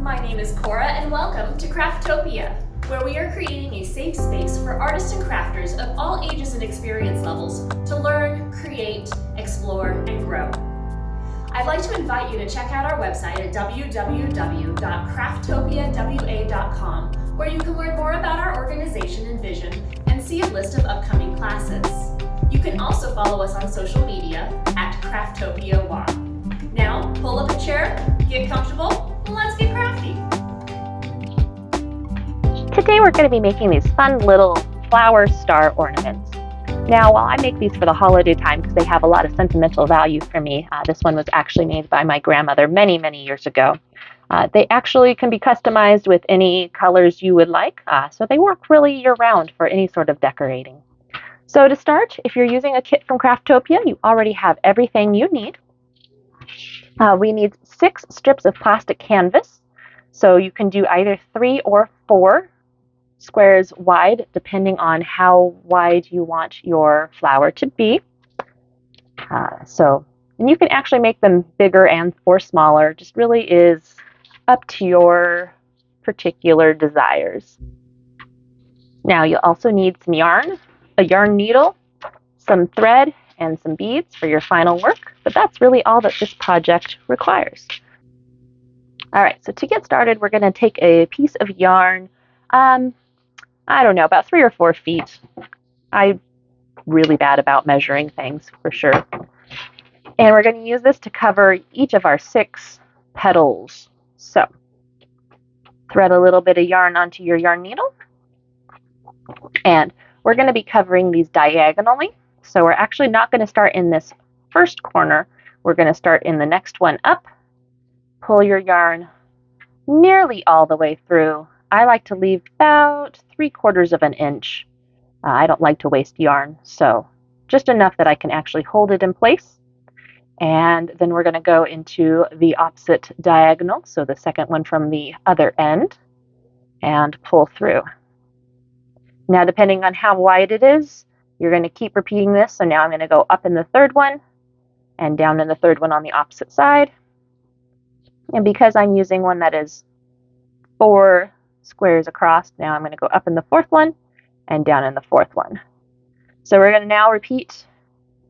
My name is Cora and welcome to Craftopia, where we are creating a safe space for artists and crafters of all ages and experience levels to learn, create, explore, and grow. I'd like to invite you to check out our website at www.crafttopiawa.com, where you can learn more about our organization and vision and see a list of upcoming classes. You can also follow us on social media at CrafttopiaWA. Now, pull up a chair, get comfortable, and let's get crafty. Today we're going to be making these fun little flower star ornaments. Now, while I make these for the holiday time because they have a lot of sentimental value for me, this one was actually made by my grandmother many, many years ago. They actually can be customized with any colors you would like, so they work really year-round for any sort of decorating. So to start, if you're using a kit from Craftopia, you already have everything you need. We need 6 strips of plastic canvas, so you can do either 3 or 4 squares wide, depending on how wide you want your flower to be. And you can actually make them bigger and or smaller, just really is up to your particular desires. Now you'll also need some yarn, a yarn needle, some thread, and some beads for your final work, but that's really all that this project requires. All right, so to get started, we're going to take a piece of yarn, I don't know, about 3 or 4 feet. I'm really bad about measuring things, for sure. And we're going to use this to cover each of our 6 petals. So, thread a little bit of yarn onto your yarn needle, and we're going to be covering these diagonally. So we're actually not going to start in this first corner. We're going to start in the next one up. Pull your yarn nearly all the way through. I like to leave about 3/4 of an inch. I don't like to waste yarn, so just enough that I can actually hold it in place. And then we're going to go into the opposite diagonal, so the second one from the other end, and pull through. Now, depending on how wide it is, you're going to keep repeating this. So now I'm going to go up in the third one and down in the third one on the opposite side. And because I'm using one that is 4 squares across, now I'm going to go up in the 4th one and down in the 4th one. So we're going to now repeat,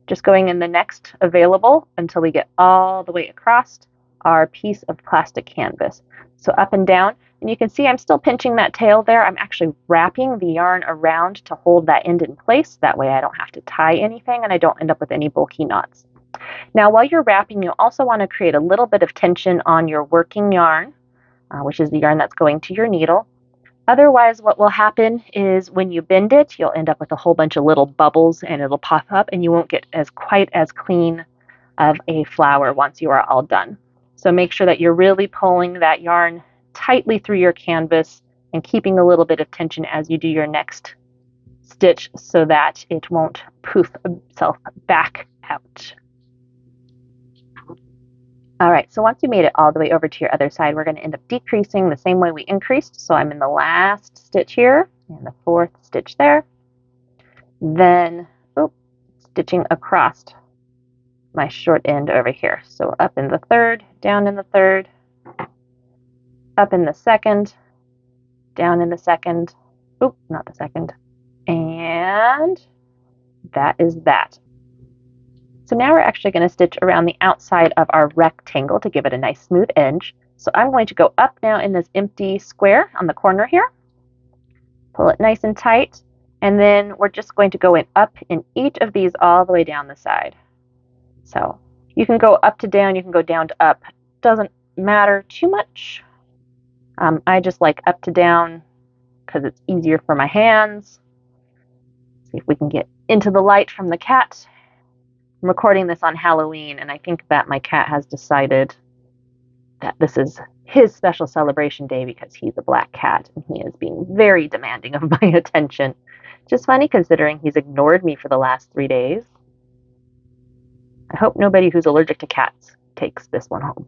just going in the next available until we get all the way across our piece of plastic canvas. So up and down. And you can see I'm still pinching that tail there. I'm actually wrapping the yarn around to hold that end in place. That way I don't have to tie anything and I don't end up with any bulky knots. Now, while you're wrapping, you also want to create a little bit of tension on your working yarn, which is the yarn that's going to your needle. Otherwise, what will happen is when you bend it, you'll end up with a whole bunch of little bubbles and it'll pop up and you won't get quite as clean of a flower once you are all done. So make sure that you're really pulling that yarn tightly through your canvas and keeping a little bit of tension as you do your next stitch so that it won't poof itself back out. All right, so once you made it all the way over to your other side, we're going to end up decreasing the same way we increased. So I'm in the last stitch here and the 4th stitch there. Then stitching across my short end over here. So up in the 3rd, down in the 3rd, up in the 2nd, down in the 2nd, not the 2nd, and that is that. So now we're actually going to stitch around the outside of our rectangle to give it a nice smooth edge. So I'm going to go up now in this empty square on the corner here, pull it nice and tight, and then we're just going to go up in each of these all the way down the side. So you can go up to down, you can go down to up. Doesn't matter too much. I just like up to down because it's easier for my hands. See if we can get into the light from the cat. I'm recording this on Halloween, and I think that my cat has decided that this is his special celebration day because he's a black cat, and he is being very demanding of my attention. Just funny considering he's ignored me for the last 3 days. I hope nobody who's allergic to cats takes this one home.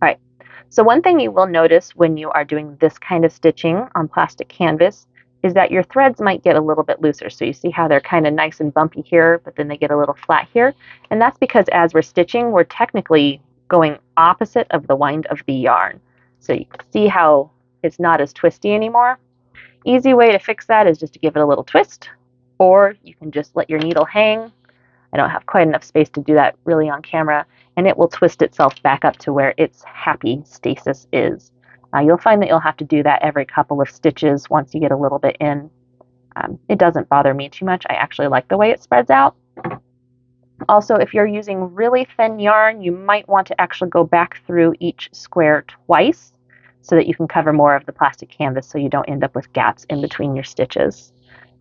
All right. So one thing you will notice when you are doing this kind of stitching on plastic canvas is that your threads might get a little bit looser. So you see how they're kind of nice and bumpy here, but then they get a little flat here. And that's because as we're stitching, we're technically going opposite of the wind of the yarn. So you can see how it's not as twisty anymore. Easy way to fix that is just to give it a little twist, or you can just let your needle hang. I don't have quite enough space to do that really on camera, and it will twist itself back up to where its happy stasis is. You'll find that you'll have to do that every couple of stitches once you get a little bit in. It doesn't bother me too much. I actually like the way it spreads out. Also, if you're using really thin yarn, you might want to actually go back through each square twice so that you can cover more of the plastic canvas so you don't end up with gaps in between your stitches.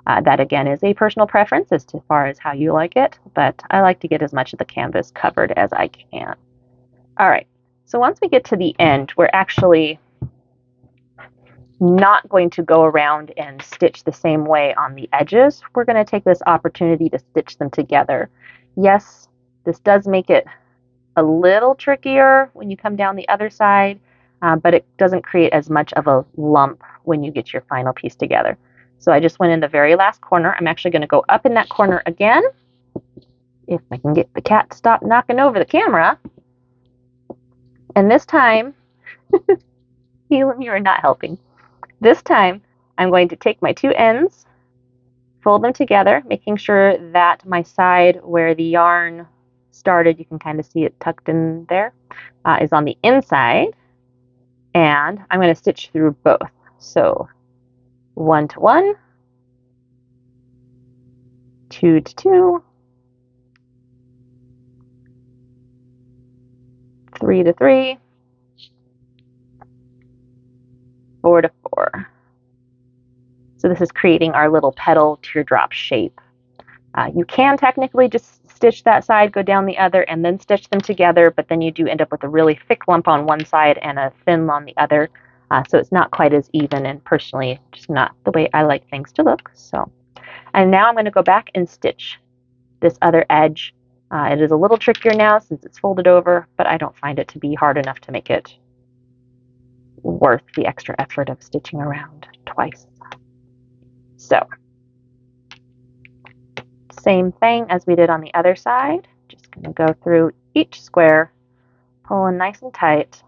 That again is a personal preference as far as how you like it, but I like to get as much of the canvas covered as I can. All right, so once we get to the end, we're actually not going to go around and stitch the same way on the edges. We're going to take this opportunity to stitch them together. Yes, this does make it a little trickier when you come down the other side, but it doesn't create as much of a lump when you get your final piece together. So I just went in the very last corner. I'm actually going to go up in that corner again, if I can get the cat to stop knocking over the camera. And this time, Elam, you are not helping. This time, I'm going to take my two ends, fold them together, making sure that my side where the yarn started, you can kind of see it tucked in there, is on the inside. And I'm going to stitch through both. So 1 to 1, 2 to 2, 3 to 3, 4 to 4. So this is creating our little petal teardrop shape. You can technically just stitch that side, go down the other, and then stitch them together, but then you do end up with a really thick lump on one side and a thin on the other. So it's not quite as even, and personally, just not the way I like things to look. So, and now I'm going to go back and stitch this other edge. It is a little trickier now since it's folded over, but I don't find it to be hard enough to make it worth the extra effort of stitching around twice. So, same thing as we did on the other side. Just going to go through each square, pulling nice and tight,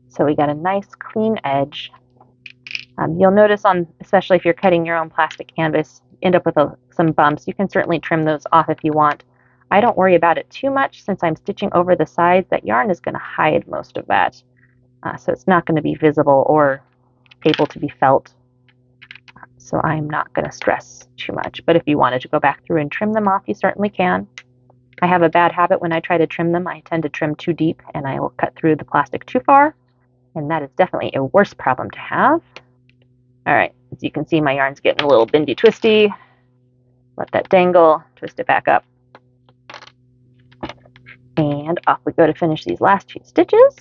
so we got a nice clean edge. You'll notice especially if you're cutting your own plastic canvas, you end up with some bumps. You can certainly trim those off if you want. I don't worry about it too much since I'm stitching over the sides. That yarn is going to hide most of that, so it's not going to be visible or able to be felt. So I'm not going to stress too much. But if you wanted to go back through and trim them off, you certainly can. I have a bad habit when I try to trim them. I tend to trim too deep and I will cut through the plastic too far. And that is definitely a worse problem to have. All right, as you can see, my yarn's getting a little bendy twisty. Let that dangle, twist it back up. And off we go to finish these last few stitches.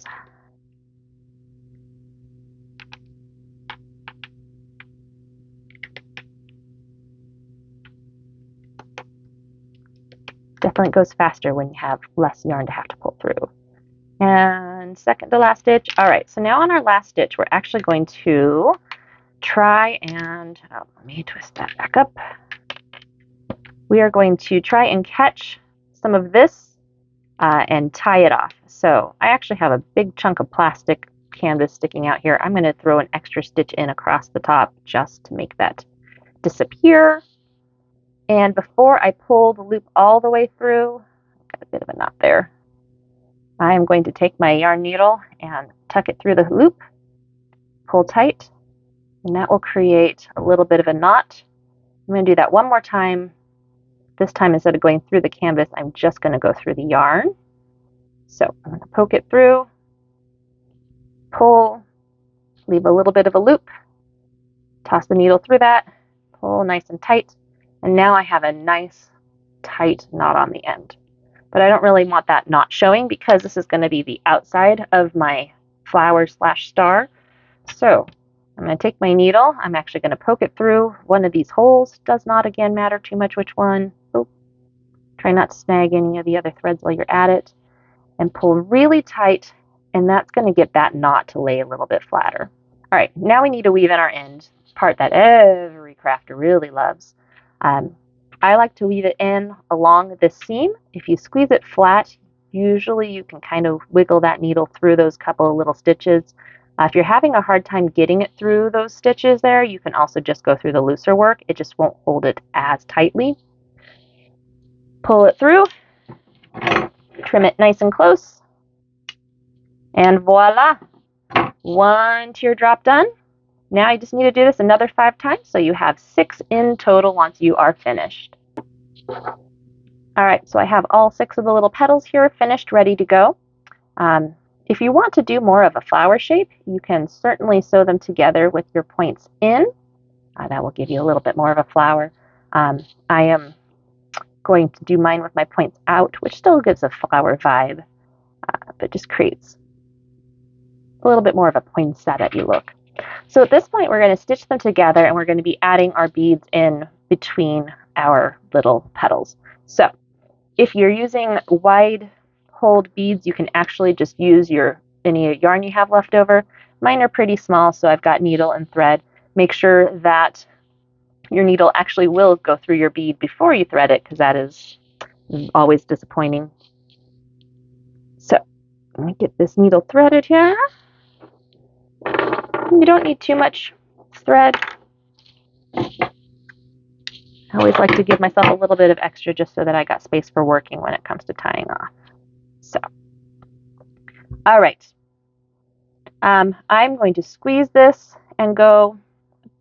Definitely goes faster when you have less yarn to have to pull through. And second to last stitch. All right, so now on our last stitch, we're actually going to try and, let me twist that back up. We are going to try and catch some of this and tie it off. So I actually have a big chunk of plastic canvas sticking out here. I'm going to throw an extra stitch in across the top just to make that disappear. And before I pull the loop all the way through, got a bit of a knot there, I am going to take my yarn needle and tuck it through the loop, pull tight, and that will create a little bit of a knot. I'm going to do that one more time. This time, instead of going through the canvas, I'm just going to go through the yarn. So I'm going to poke it through, pull, leave a little bit of a loop, toss the needle through that, pull nice and tight, and now I have a nice tight knot on the end. But I don't really want that knot showing because this is going to be the outside of my flower / star. So I'm going to take my needle. I'm actually going to poke it through one of these holes. Does not, again, matter too much which one. Oh, try not to snag any of the other threads while you're at it. And pull really tight, and that's going to get that knot to lay a little bit flatter. All right, now we need to weave in our end, part that every crafter really loves. I like to weave it in along this seam. If you squeeze it flat, Usually you can kind of wiggle that needle through those couple of little stitches. If you're having a hard time getting it through those stitches there, you can also just go through the looser work. It just won't hold it as tightly. Pull it through, trim it nice and close, and voila, one teardrop done. Now you just need to do this another 5 times, so you have 6 in total once you are finished. All right, so I have all 6 of the little petals here finished, ready to go. If you want to do more of a flower shape, you can certainly sew them together with your points in. That will give you a little bit more of a flower. I am going to do mine with my points out, which still gives a flower vibe, but just creates a little bit more of a poinsettia look. So at this point, we're going to stitch them together, and we're going to be adding our beads in between our little petals. So if you're using wide hold beads, you can actually just use any yarn you have left over. Mine are pretty small, so I've got needle and thread. Make sure that your needle actually will go through your bead before you thread it, because that is always disappointing. So let me get this needle threaded here. You don't need too much thread. I always like to give myself a little bit of extra just so that I got space for working when it comes to tying off. So, all right. I'm going to squeeze this and go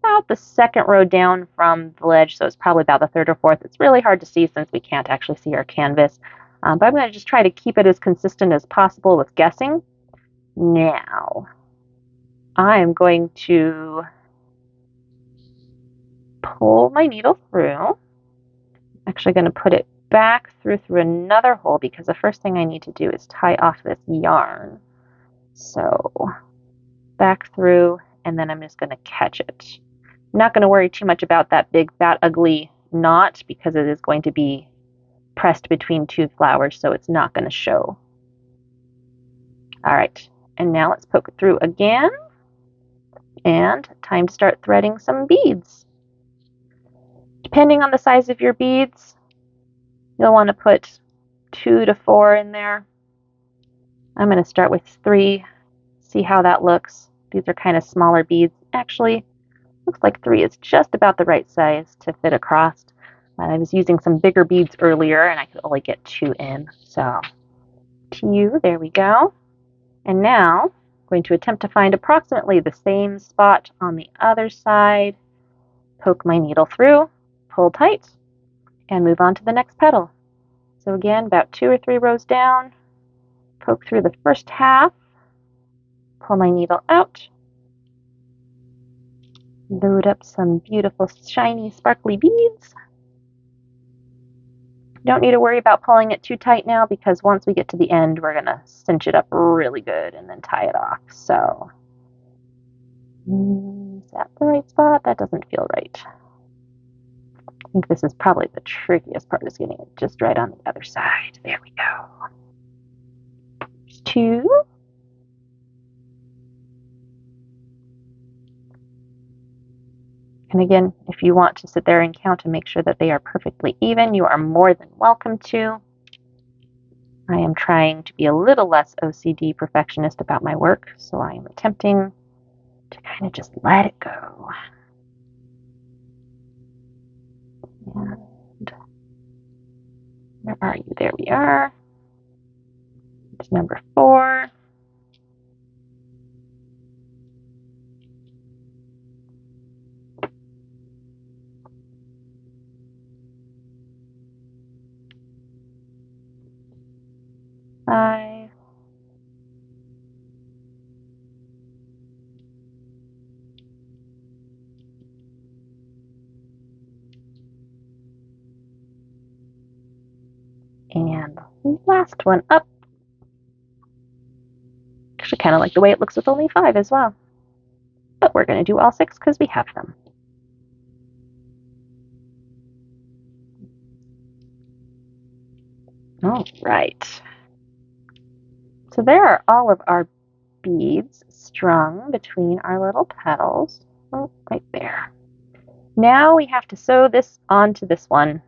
about the 2nd row down from the ledge, so it's probably about the 3rd or 4th. It's really hard to see since we can't actually see our canvas, but I'm going to just try to keep it as consistent as possible with guessing. Now, I'm going to pull my needle through. Actually going to put it back through another hole, because the first thing I need to do is tie off this yarn. So back through, and then I'm just going to catch it. I'm not going to worry too much about that big fat ugly knot, because it is going to be pressed between 2 flowers, so it's not going to show. All right, and now let's poke it through again, and time to start threading some beads. Depending on the size of your beads, you'll want to put 2 to 4 in there. I'm going to start with 3, see how that looks. These are kind of smaller beads. Actually, looks like 3 is just about the right size to fit across. I was using some bigger beads earlier, and I could only get 2 in. So 2, there we go. And now I'm going to attempt to find approximately the same spot on the other side. Poke my needle through, pull tight, and move on to the next petal. So again, about 2 or 3 rows down, poke through the first half, pull my needle out, load up some beautiful shiny sparkly beads. Don't need to worry about pulling it too tight now, because once we get to the end, we're going to cinch it up really good and then tie it off. So is that the right spot? That doesn't feel right. I think this is probably the trickiest part, is getting it just right on the other side. There we go. There's 2. And again, if you want to sit there and count and make sure that they are perfectly even, you are more than welcome to. I am trying to be a little less OCD perfectionist about my work, so I am attempting to kind of just let it go. And where are you? There we are. It's number 4. Five. And the last one up. Actually, kind of like the way it looks with only 5 as well. But we're going to do all 6 because we have them. All right. So there are all of our beads strung between our little petals. Oh, right there. Now we have to sew this onto this one.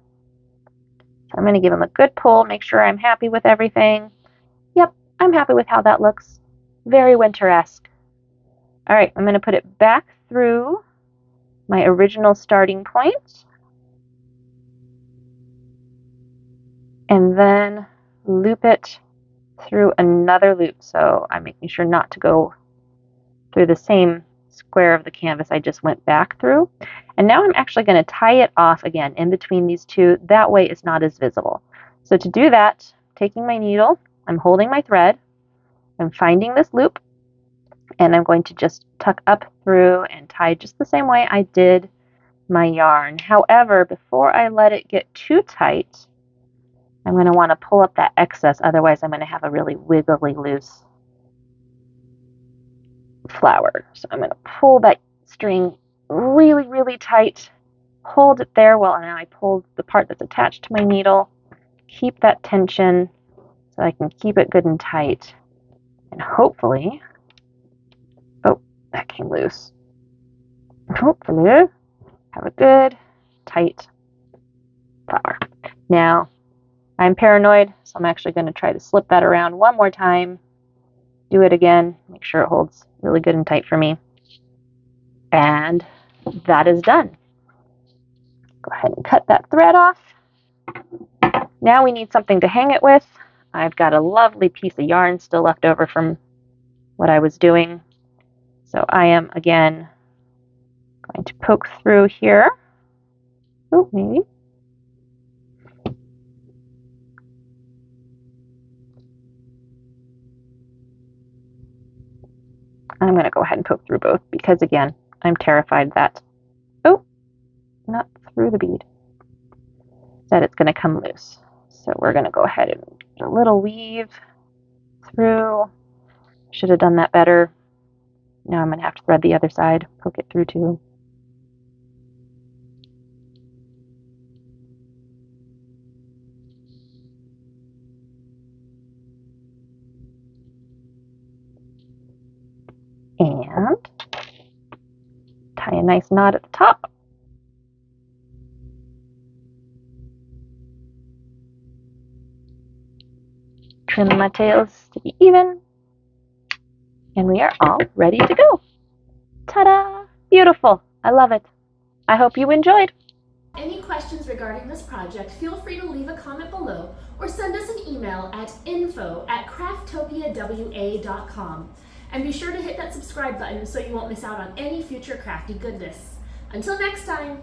So I'm going to give them a good pull, make sure I'm happy with everything. I'm happy with how that looks. Very winter-esque. All right, I'm going to put it back through my original starting point. And then loop it through another loop. So I'm making sure not to go through the same square of the canvas I just went back through. And now I'm actually going to tie it off again in between these two. That way it's not as visible. So to do that, taking my needle, I'm holding my thread, I'm finding this loop, and I'm going to just tuck up through and tie just the same way I did my yarn. However, before I let it get too tight, I'm going to want to pull up that excess, otherwise I'm going to have a really wiggly loose flower. So I'm going to pull that string really, really tight, hold it there while now I pull the part that's attached to my needle, keep that tension so I can keep it good and tight, and hopefully, oh, that came loose. Hopefully, have a good, tight flower. Now, I'm paranoid, so I'm actually going to try to slip that around one more time, do it again, make sure it holds really good and tight for me. And that is done. Go ahead and cut that thread off. Now we need something to hang it with. I've got a lovely piece of yarn still left over from what I was doing. So I am, again, going to poke through here. Oh, maybe. I'm going to go ahead and poke through both because, again, I'm terrified that, oh, not through the bead, that it's going to come loose. So we're going to go ahead and do a little weave through. Should have done that better. Now I'm going to have to thread the other side, poke it through too. And tie a nice knot at the top. Trim my tails to be even. And we are all ready to go. Ta-da! Beautiful. I love it. I hope you enjoyed. Any questions regarding this project, feel free to leave a comment below or send us an email at info@craftopiawa.com. And be sure to hit that subscribe button so you won't miss out on any future crafty goodness. Until next time!